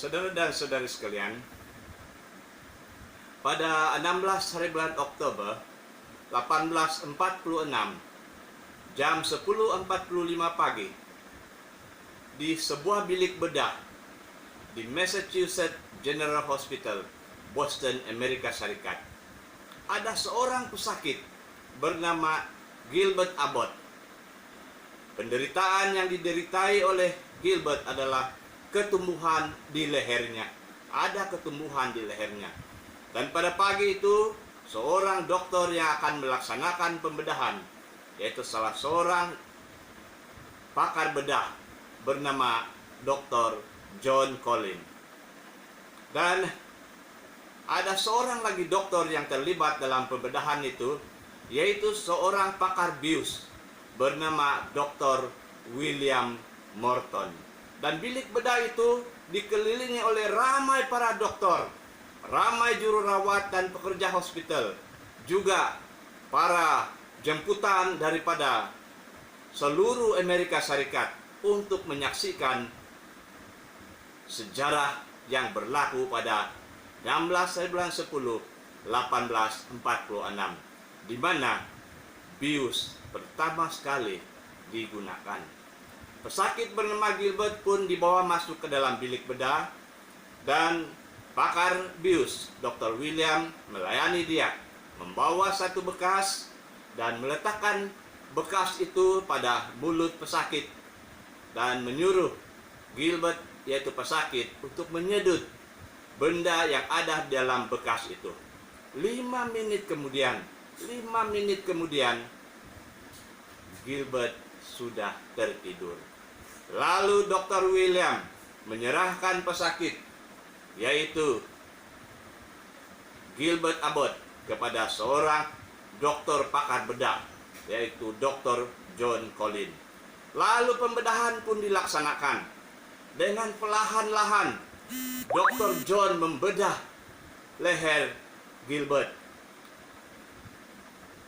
Saudara dan saudari sekalian, pada 16 hari bulan Oktober 1846 jam 10.45 pagi di sebuah bilik bedah di Massachusetts General Hospital, Boston, Amerika Serikat, ada seorang pesakit bernama Gilbert Abbott. Penderitaan yang dideritai oleh Gilbert adalah ketumbuhan di lehernya. Ada ketumbuhan di lehernya. Dan pada pagi itu, seorang dokter yang akan melaksanakan pembedahan, yaitu salah seorang pakar bedah bernama Dr. John Collins. Dan ada seorang lagi dokter yang terlibat dalam pembedahan itu, yaitu seorang pakar bius bernama Dr. William Morton. Dan bilik bedah itu dikelilingi oleh ramai para dokter, ramai juru rawat dan pekerja hospital, juga para jemputan daripada seluruh Amerika Serikat untuk menyaksikan sejarah yang berlaku pada 16 bulan 10 1846, di mana bius pertama sekali digunakan. Pesakit bernama Gilbert pun dibawa masuk ke dalam bilik bedah, dan pakar bius Dr. William melayani dia, membawa satu bekas dan meletakkan bekas itu pada mulut pesakit dan menyuruh Gilbert, yaitu pesakit, untuk menyedut benda yang ada dalam bekas itu. 5 menit kemudian Gilbert sudah tertidur. Lalu Dr. William menyerahkan pesakit, yaitu Gilbert Abbott, kepada seorang dokter pakar bedah, yaitu Dr. John Collins. Lalu pembedahan pun dilaksanakan. Dengan perlahan-lahan Dr. John membedah leher Gilbert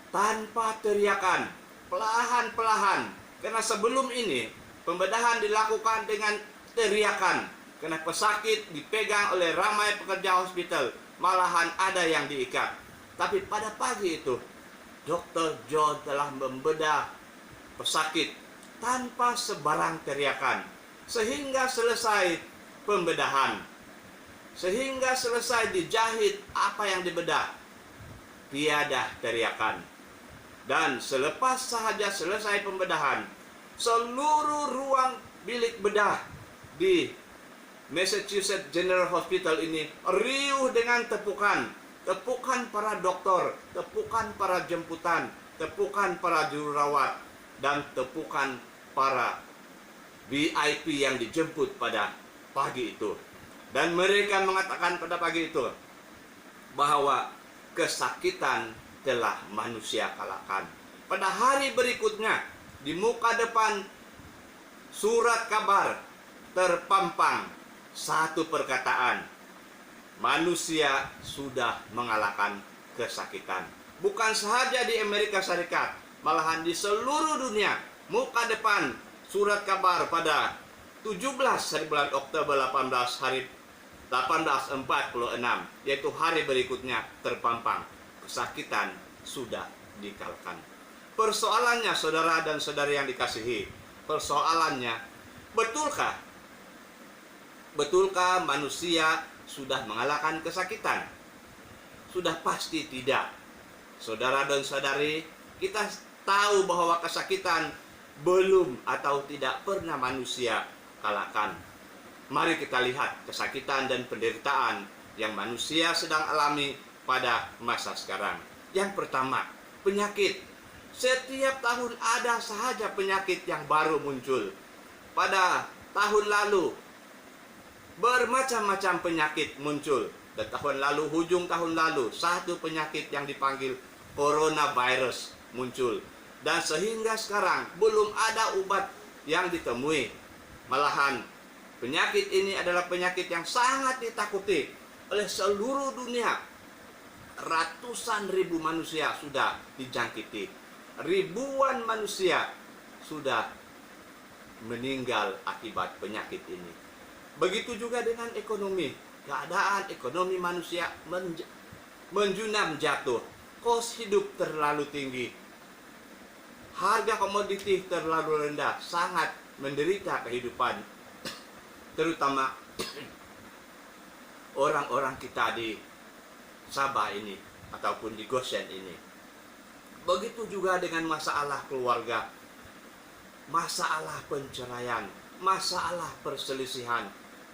tanpa teriakan, perlahan-perlahan. Karena sebelum ini pembedahan dilakukan dengan teriakan, karena pesakit dipegang oleh ramai pekerja hospital, malahan ada yang diikat. Tapi pada pagi itu Dr. John telah membedah pesakit tanpa sebarang teriakan, sehingga selesai pembedahan, sehingga selesai dijahit apa yang dibedah, tiada teriakan. Dan selepas sahaja selesai pembedahan, seluruh ruang bilik bedah di Massachusetts General Hospital ini riuh dengan tepukan para dokter, tepukan para jemputan, tepukan para juru rawat, dan tepukan para VIP yang dijemput pada pagi itu. Dan mereka mengatakan pada pagi itu bahwa kesakitan telah manusia kalahkan. Pada hari berikutnya, di muka depan surat kabar terpampang satu perkataan: manusia sudah mengalahkan kesakitan. Bukan sahaja di Amerika Serikat, malahan di seluruh dunia. Muka depan surat kabar pada 17 hari bulan Oktober 1846, yaitu hari berikutnya, terpampang: kesakitan sudah dikalahkan. Persoalannya, saudara dan saudari yang dikasihi, persoalannya, betulkah manusia sudah mengalahkan kesakitan? Sudah pasti tidak. Saudara dan saudari, kita tahu bahwa kesakitan belum atau tidak pernah manusia kalahkan. Mari kita lihat kesakitan dan penderitaan yang manusia sedang alami pada masa sekarang. Yang pertama, penyakit. Setiap tahun ada sahaja penyakit yang baru muncul. Pada tahun lalu bermacam-macam penyakit muncul. Dan tahun lalu, hujung tahun lalu, satu penyakit yang dipanggil coronavirus muncul. Dan sehingga sekarang belum ada obat yang ditemui. Malahan penyakit ini adalah penyakit yang sangat ditakuti oleh seluruh dunia. Ratusan ribu manusia sudah dijangkiti. Ribuan manusia sudah meninggal akibat penyakit ini. Begitu juga dengan ekonomi. Keadaan ekonomi manusia menjunam jatuh. Kos hidup terlalu tinggi. Harga komoditi terlalu rendah. Sangat menderita kehidupan. Terutama orang-orang kita di Sabah ini ataupun di Goshen ini. Begitu juga dengan masalah keluarga, masalah penceraian, masalah perselisihan.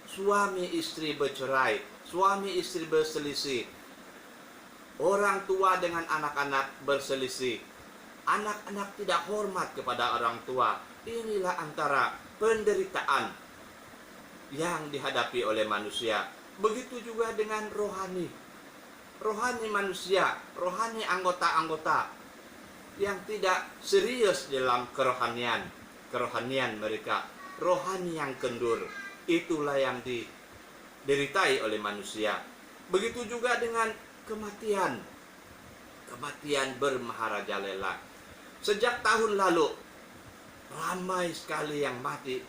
Suami istri bercerai, suami istri berselisih, orang tua dengan anak-anak berselisih, anak-anak tidak hormat kepada orang tua. Inilah antara penderitaan yang dihadapi oleh manusia. Begitu juga dengan rohani. Rohani manusia, rohani anggota-anggota yang tidak serius dalam kerohanian mereka, rohani yang kendur. Itulah yang dideritai oleh manusia. Begitu juga dengan kematian bermaharajalela. Sejak tahun lalu ramai sekali yang mati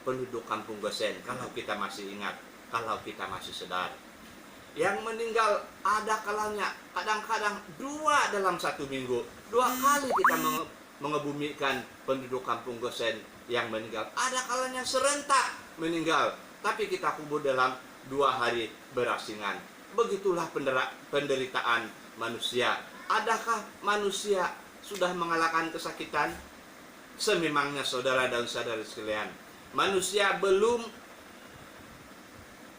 penduduk Kampung Goshen, kalau kita masih ingat, kalau kita masih sadar. Yang meninggal ada kalanya kadang-kadang 2 dalam 1 minggu. 2 kali kita mengebumikan penduduk Kampung Goshen yang meninggal. Ada kalanya serentak meninggal, tapi kita kubur dalam 2 hari berasingan. Begitulah penderitaan manusia. Adakah manusia sudah mengalahkan kesakitan? Sememangnya saudara dan saudari sekalian, manusia belum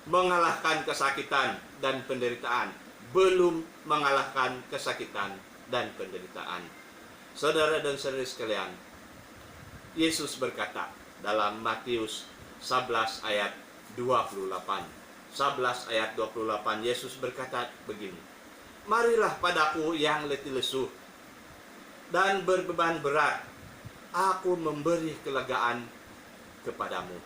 mengalahkan kesakitan dan penderitaan. Belum mengalahkan kesakitan dan penderitaan. Saudara dan saudari sekalian, Yesus berkata dalam Matius 11 ayat 28. 11 ayat 28, Yesus berkata begini. Marilah padaku yang letih lesu dan berbeban berat, aku memberi kelegaan kepadamu.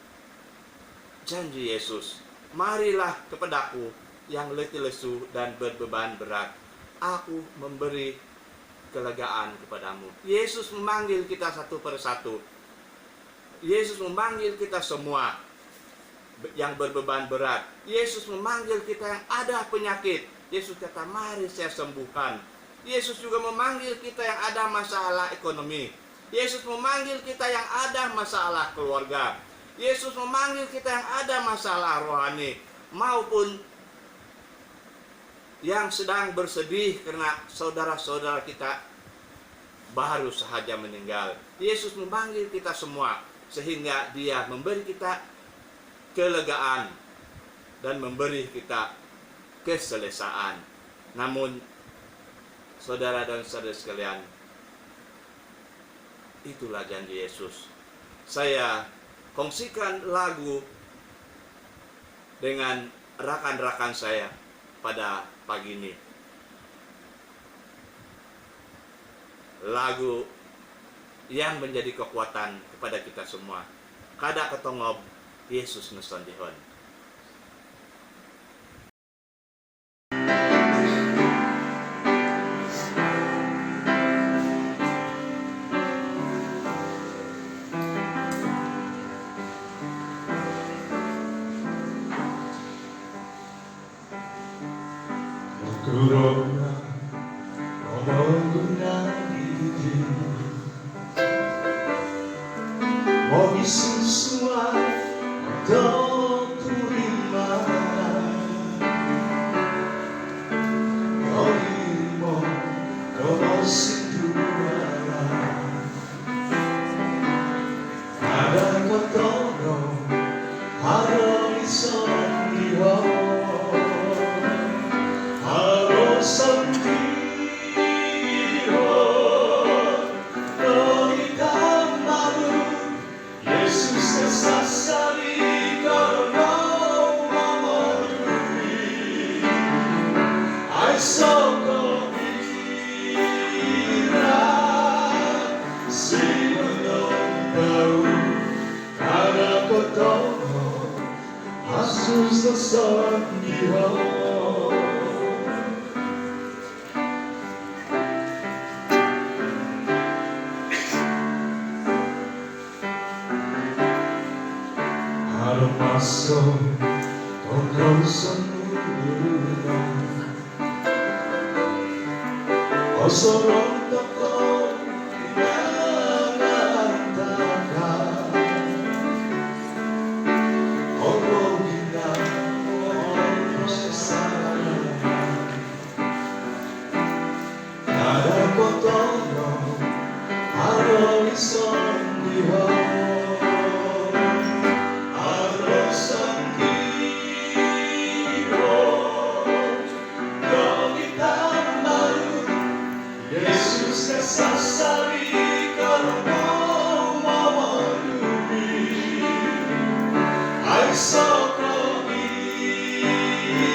Janji Yesus, marilah kepadaku yang letih lesu dan berbeban berat, aku memberi kelegaan kepadamu. Yesus memanggil kita satu persatu. Yesus memanggil kita semua yang berbeban berat. Yesus memanggil kita yang ada penyakit. Yesus kata, mari saya sembuhkan. Yesus juga memanggil kita yang ada masalah ekonomi. Yesus memanggil kita yang ada masalah keluarga. Yesus memanggil kita yang ada masalah rohani, maupun yang sedang bersedih karena saudara-saudara kita baru sahaja meninggal. Yesus memanggil kita semua, sehingga Dia memberi kita kelegaan dan memberi kita keselesaan. Namun saudara dan saudari sekalian, itulah janji Yesus. Saya kongsikan lagu dengan rakan-rakan saya pada pagi ini. Lagu yang menjadi kekuatan kepada kita semua. Kada ketongob Yesus nusondihon. Corona, mau sesuai untuk terima, kau dirimu kau sendiri, ada kotono, ada isondiho, harus sendiri. Masa Kristo Tungkol sa mundo O sorong takong pinangantakan O gina o prosesaan Kada kotono Aro isang dihon Aro sangkihon Gawitang malu Yesus kasasari karong mamalumi Ay sokong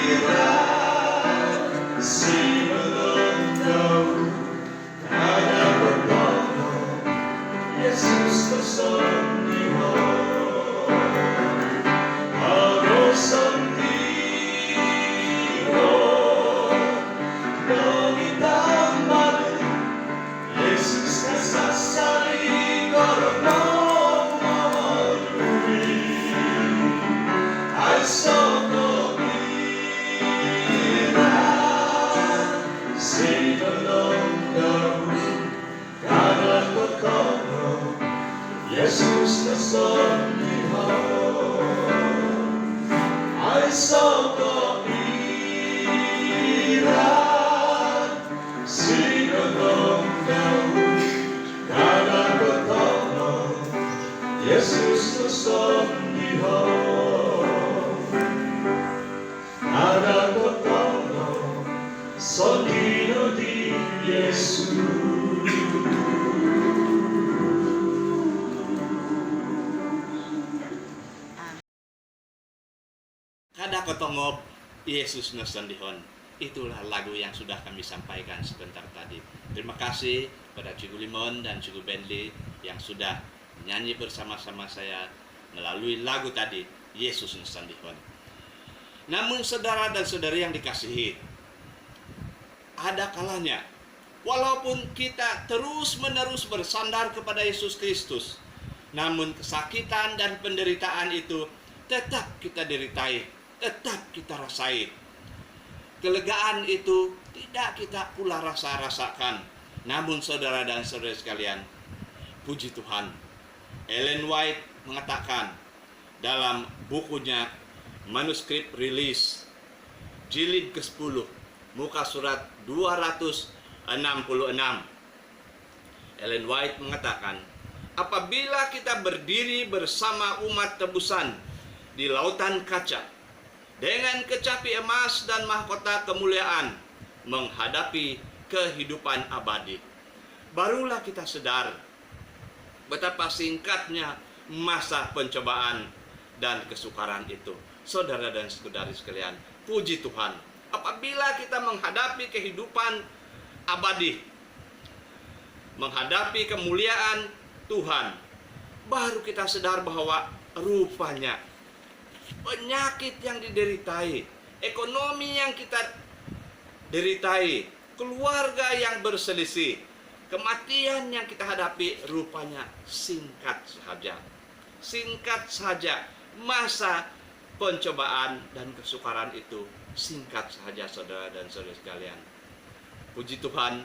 iran Si belum tahu Ada berdono Yesus kesendirian Harus sendirian Gawitang malu Yesus kasasari karong mamalumi Ay sokong iran Si belum tahu Kada kotono Yesus kesendirian Ay sokong iran Si belum tahu Kada kotono Yesus kesendirian Kada kotono Sondino di Yesus Kada ketongop Yesus nasandihon. Itulah lagu yang sudah kami sampaikan sebentar tadi. Terima kasih pada Cikgu Limon dan Cikgu Bentley yang sudah menyanyi bersama-sama saya melalui lagu tadi, Yesus nasandihon. Namun saudara dan saudari yang dikasihi, ada kalanya walaupun kita terus-menerus bersandar kepada Yesus Kristus, namun kesakitan dan penderitaan itu tetap kita deritai, tetap kita rasai. Kelegaan itu tidak kita pula rasakan. Namun saudara dan saudari sekalian, puji Tuhan, Ellen White mengatakan dalam bukunya Manuskrip Rilis jilid ke-10 muka surat 266, Ellen White mengatakan, apabila kita berdiri bersama umat tebusan di lautan kaca dengan kecapi emas dan mahkota kemuliaan menghadapi kehidupan abadi, barulah kita sadar betapa singkatnya masa pencobaan dan kesukaran itu. Saudara dan saudari sekalian, puji Tuhan, apabila kita menghadapi kehidupan abadi, menghadapi kemuliaan Tuhan, baru kita sadar bahwa rupanya penyakit yang dideritai, ekonomi yang kita deritai, keluarga yang berselisih, kematian yang kita hadapi rupanya singkat saja. Singkat saja masa pencobaan dan kesukaran itu, singkat saja saudara dan saudari sekalian. Puji Tuhan,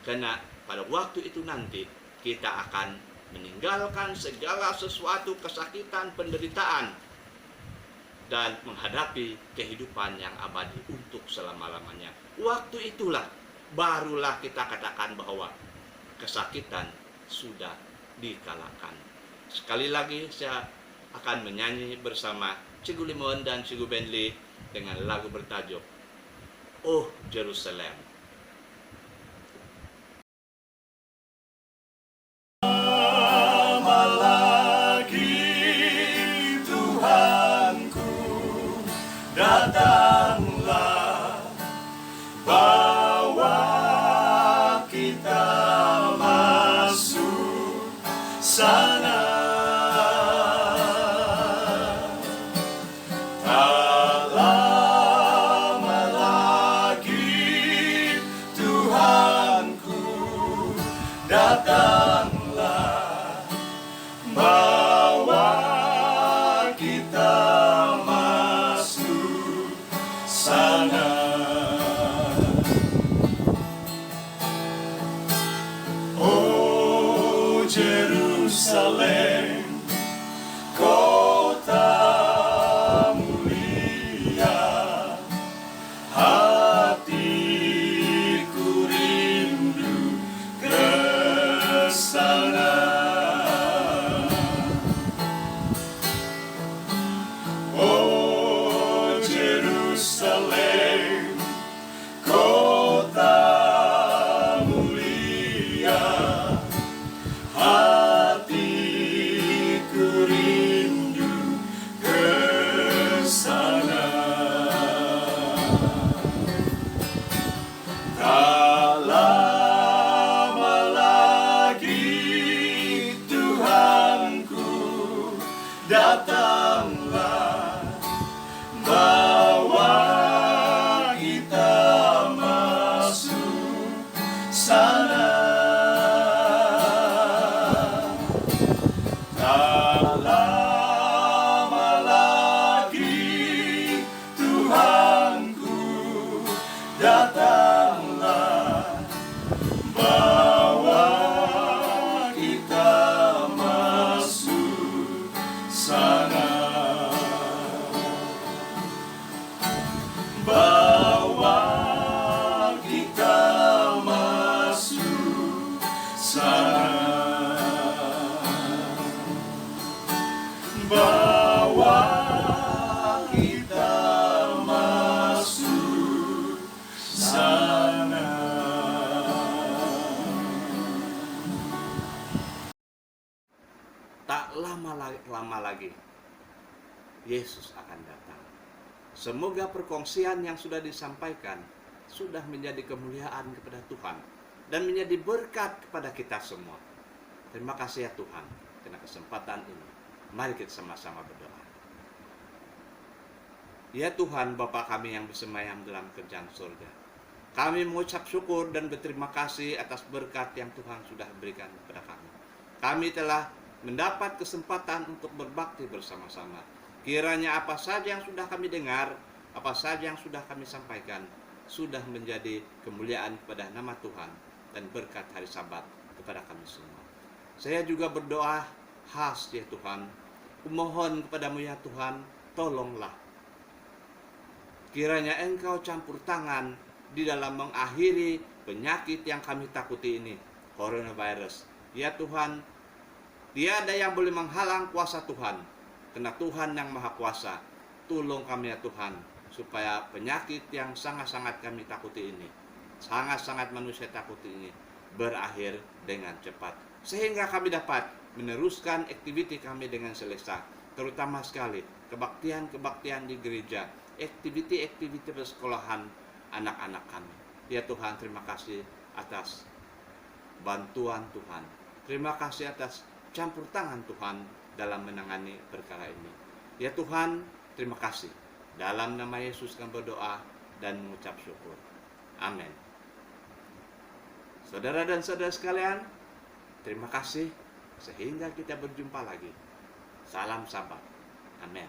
karena pada waktu itu nanti kita akan meninggalkan segala sesuatu kesakitan, penderitaan, dan menghadapi kehidupan yang abadi untuk selama-lamanya. Waktu itulah barulah kita katakan bahwa kesakitan sudah dikalahkan. Sekali lagi saya akan menyanyi bersama Cikgu Limon dan Cikgu Bentley dengan lagu bertajuk Oh Jerusalem. Datanglah, bawa kita masuk sana. Tak lama lagi Tuhanku, datanglah, bawa kita Yerusalem, kota mulia, hatiku rindu ke sana. Tak lama lagi Tuhanku, datanglah, bawa kita masuk sana. Tak lama lagi Tuhanku, datanglah, bawa kita masuk sana. Bawa kita masuk sana. Bawa kita masuk sana. Tak lama lagi Yesus akan datang. Semoga perkongsian yang sudah disampaikan sudah menjadi kemuliaan kepada Tuhan dan menjadi berkat kepada kita semua. Terima kasih ya Tuhan karena kesempatan ini. Mari kita sama-sama berdoa. Ya Tuhan, Bapa kami yang bersemayam dalam kerajaan surga, kami mengucap syukur dan berterima kasih atas berkat yang Tuhan sudah berikan kepada kami. Kami telah mendapat kesempatan untuk berbakti bersama-sama. Kiranya apa saja yang sudah kami dengar, apa saja yang sudah kami sampaikan, sudah menjadi kemuliaan kepada nama Tuhan dan berkat hari Sabat kepada kami semua. Saya juga berdoa khas ya Tuhan, kumohon kepadamu ya Tuhan, tolonglah. Kiranya Engkau campur tangan di dalam mengakhiri penyakit yang kami takuti ini, coronavirus. Ya Tuhan, tiada yang boleh menghalang kuasa Tuhan, karena Tuhan yang Maha Kuasa. Tolong kami ya Tuhan, supaya penyakit yang sangat-sangat kami takuti ini, sangat-sangat manusia takuti ini, berakhir dengan cepat. Sehingga kami dapat meneruskan aktiviti kami dengan selesa, terutama sekali kebaktian-kebaktian di gereja, aktiviti-aktiviti persekolahan anak-anak kami. Ya Tuhan, terima kasih atas bantuan Tuhan. Terima kasih atas campur tangan Tuhan dalam menangani perkara ini. Ya Tuhan, terima kasih. Dalam nama Yesus kami berdoa dan mengucap syukur. Amin. Saudara dan saudara sekalian, terima kasih. Sehingga kita berjumpa lagi. Salam Sabat. Amin.